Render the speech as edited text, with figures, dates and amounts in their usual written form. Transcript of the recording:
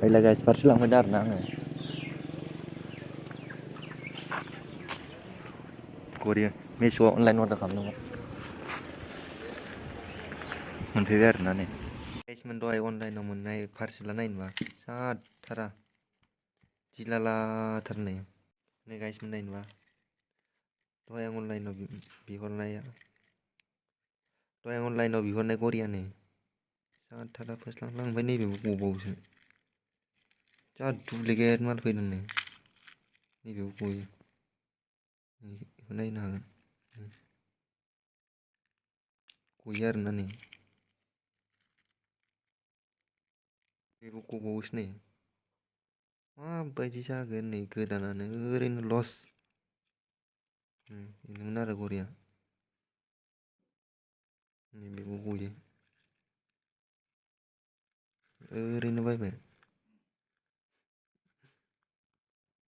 गैला guys parcel लांफैदों आरोना आङो घरि मिश'आव अनलाइन अर्डार खालामदोंमोन मोनफैबाय आरोना नै गाइसमोन दहाय अनलाइनाव मोननाय पार्सेला नायनोबा जाथारा जिलालाथार नै गाइसमोन नायनोबा दहाय आं अनलाइनाव बिहरनाय घरियानो जाथारा फोस्लांस्लां ओमफ्राय नैबेबो गबावोसो जा दुप्लिकेट माल फैदों नै नैबेबो गयो बेखौ नायनो हागोन गयो आरोना नै बेबो गबावोसो नै माबायदि जागोन नै गोदानानो ओरैनो लस बेनोमोन आरो घरिया नैबेबो गयो ओरैनो बायबाय